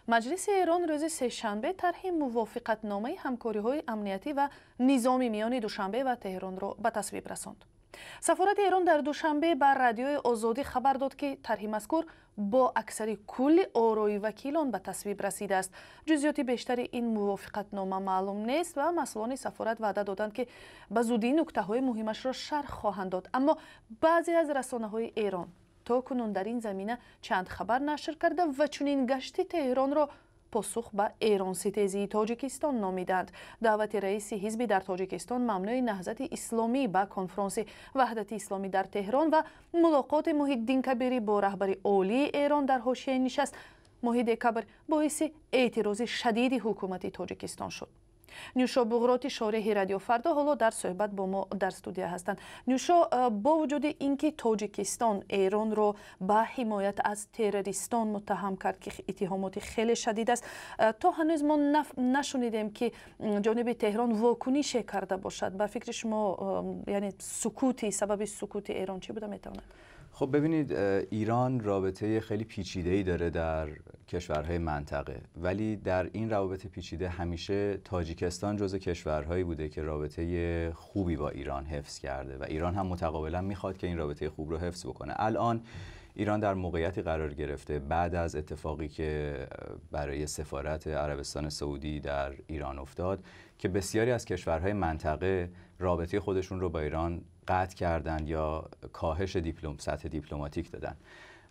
مجلس ایران روز سه‌شنبه طرح موافقتنامه همکاری‌های امنیتی و نظامی میان دوشنبه و تهران را به تصویب رساند. سفارت ایران در دوشنبه بر رادیوی آزادی خبر داد که طرح مذکور با اکثر کل آرای وکیلان به تصویب رسیده است. جزئیات بیشتر این موافقتنامه معلوم نیست و مسئولان سفارت وعده دادند که به زودی نکته‌های مهمش را شرح خواهند داد. اما بعضی از رسانه‌های ایران تا کنون در این زمینه چند خبر نشر کرده و چنین گشت تهران را پاسخ به ایران ستیزی تاجیکستان نامیدند. دعوت رئیس حزبی در تاجیکستان ممنوع نهضت اسلامی به کنفرانس وحدت اسلامی در تهران و ملاقات محی الدین کبیری با رهبر عالی ایران در حاشیه نشست محی کبیر باعث اعتراض شدید حکومت تاجیکستان شد. نیوشا بغراتی شارح رادیو فردا حالا در صحبت با ما در استودیو هستند. نیوشا، با وجود اینکه تاجیکستان ایران رو به حمایت از تروریستان متهم کرد که اتهامات خیلی شدید است، تا هنوز ما نشنیدیم که جانب تهران واکنش کرده باشد. به فکر شما یعنی سبب سکوت ایران چی بوده میتواند؟ خب ببینید، ایران رابطه خیلی پیچیده‌ای داره در کشورهای منطقه، ولی در این روابط پیچیده همیشه تاجیکستان جزو کشورهایی بوده که رابطه خوبی با ایران حفظ کرده و ایران هم متقابلا میخواد که این رابطه خوب رو حفظ بکنه. الان ایران در موقعیتی قرار گرفته بعد از اتفاقی که برای سفارت عربستان سعودی در ایران افتاد که بسیاری از کشورهای منطقه رابطه خودشون رو با ایران قطع کردن یا کاهش سطح دیپلماتیک دادن.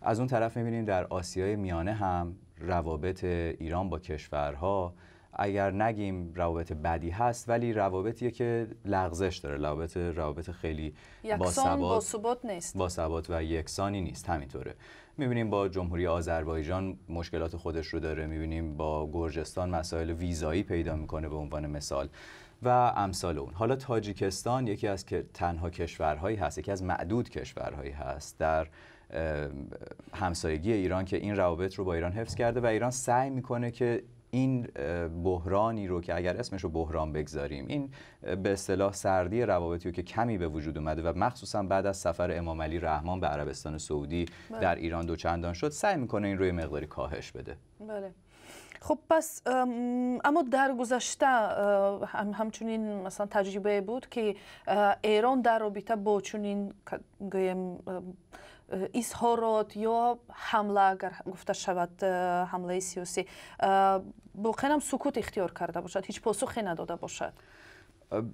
از اون طرف می‌بینیم در آسیای میانه هم روابط ایران با کشورها اگر نگیم روابط بدی هست، ولی روابطیه که لغزش داره، روابط خیلی باثبات و یکسانی نیست. همینطوره می‌بینیم با جمهوری آذربایجان مشکلات خودش رو داره، می‌بینیم با گرجستان مسائل ویزایی پیدا می‌کنه به عنوان مثال و امثال اون. حالا تاجیکستان یکی از تنها کشورهایی هست، یکی از معدود کشورهایی هست در همسایگی ایران که این روابط رو با ایران حفظ کرده و ایران سعی میکنه که این بحرانی رو که اگر اسمش رو بحران بگذاریم، این به اصطلاح سردی روابطی رو که کمی به وجود اومده و مخصوصا بعد از سفر امام علی رحمان به عربستان سعودی در ایران دوچندان شد، سعی میکنه این رو یه مقداری کاهش بده. بله. خب پس اما در گذشته همچنین مثلا تجربه بود که ایران در رابطه با چنین اظهارات یا حمله، اگر گفته شود حمله سیاسی، واقعا سکوت اختیار کرده باشد، هیچ پاسخی نداده باشد.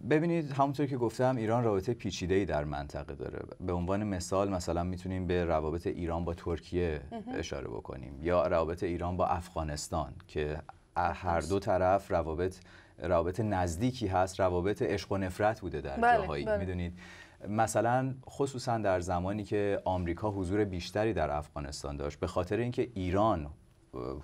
ببینید، همونطور که گفتم ایران رابطه پیچیده‌ای در منطقه داره. به عنوان مثلا میتونیم به روابط ایران با ترکیه اشاره بکنیم یا روابط ایران با افغانستان که هر دو طرف روابط نزدیکی هست، روابط عشق و نفرت بوده در جاهایی. میدونید مثلا خصوصا در زمانی که آمریکا حضور بیشتری در افغانستان داشت، به خاطر اینکه ایران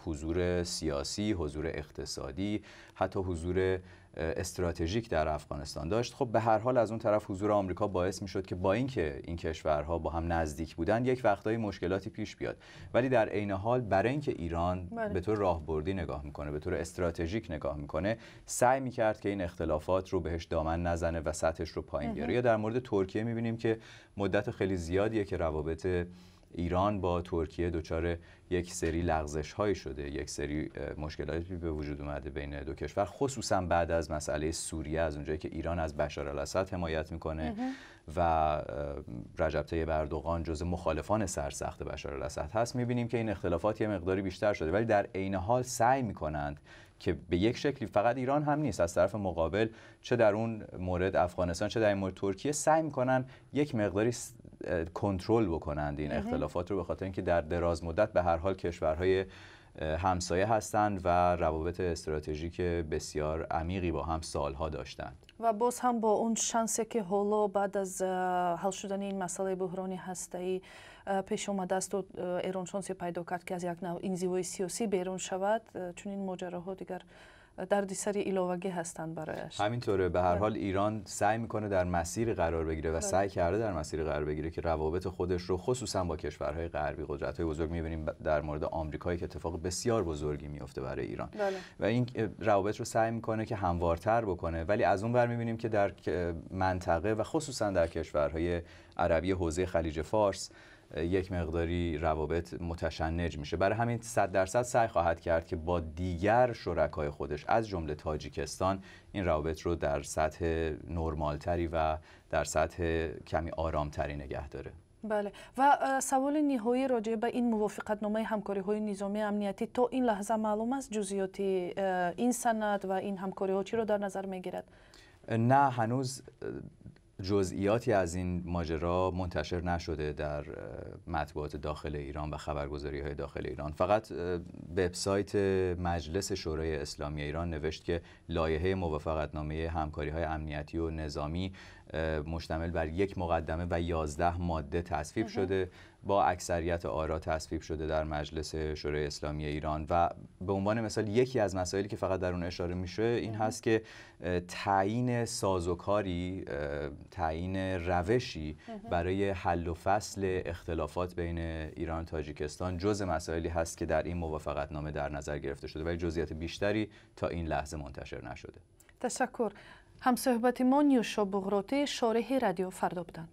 حضور سیاسی، حضور اقتصادی، حتی حضور استراتژیک در افغانستان داشت، خب به هر حال از اون طرف حضور آمریکا باعث میشد که با اینکه این کشورها با هم نزدیک بودن یک وقتایی مشکلاتی پیش بیاد، ولی در عین حال برای اینکه ایران به طور راهبردی نگاه میکنه، به طور استراتژیک نگاه میکنه، سعی میکرد که این اختلافات رو بهش دامن نزنه و سطحش رو پایین بیاره. یا در مورد ترکیه میبینیم که مدت خیلی زیادیه که روابط ایران با ترکیه دچار یک سری لغزش هایی شده، یک سری مشکلاتی به وجود اومده بین دو کشور، خصوصا بعد از مسئله سوریه، از اونجایی که ایران از بشار الاسد حمایت میکنه و رجب طیب اردوغان جزو مخالفان سرسخت بشار الاسد هست. میبینیم که این اختلافات یه مقداری بیشتر شده، ولی در عین حال سعی میکنند که به یک شکلی، فقط ایران هم نیست، از طرف مقابل چه در اون مورد افغانستان چه در این مورد ترکیه، سعی میکنن یک مقداری کنترل بکنند این اختلافات رو، به خاطر اینکه در دراز مدت به هر حال کشورهای همسایه هستند و روابط استراتژیک بسیار عمیقی با هم سالها داشتند. و باز هم با اون شانسی که حالا بعد از حل شدن این مسئله بحرانی هسته‌ای پیش اومده است و ایران شانسی پیدا کرد که از یک نوع انزوای سیاسی بیرون شود، چون این ماجراها دیگر دردسر علاوگی هستند برایش. همینطوره. به هر حال ایران سعی میکنه در مسیر قرار بگیره و سعی کرده در مسیر قرار بگیره که روابط خودش رو خصوصا با کشورهای غربی، قدرت‌های بزرگ، میبینیم در مورد آمریکا که اتفاق بسیار بزرگی میفته برای ایران و این روابط رو سعی میکنه که هموارتر بکنه، ولی از اون ور میبینیم که در منطقه و خصوصا در کشورهای عربی حوزه خلیج فارس یک مقداری روابط متشنج میشه. برای همین 100% سعی خواهد کرد که با دیگر شرکای خودش از جمله تاجیکستان این روابط رو در سطح نرمالتری و در سطح کمی آرامتری نگه داره. بله و سوال نهایی راجع به این موافقتنامه همکاری‌های نظامی امنیتی تا این لحظه معلوم است جزئیات این سند و این همکاری‌ها چی رو در نظر می‌گیرد؟ نه، هنوز جزئیاتی از این ماجرا منتشر نشده در مطبوعات داخل ایران و خبرگزاری‌های داخل ایران. فقط وبسایت مجلس شورای اسلامی ایران نوشت که لایحه موافقتنامه همکاری‌های امنیتی و نظامی مشتمل بر یک مقدمه و 11 ماده تصویب شده، با اکثریت آرا تصویب شده در مجلس شورای اسلامی ایران. و به عنوان مثال یکی از مسائلی که فقط در اون اشاره میشه این هست که تعیین سازوکاری، تعیین روشی برای حل و فصل اختلافات بین ایران و تاجیکستان جزء مسائلی هست که در این موافقتنامه در نظر گرفته شده، ولی جزئیات بیشتری تا این لحظه منتشر نشده. تشکر. همصحبت ما نیوشا بغراتی شارح رادیو فردا بودند.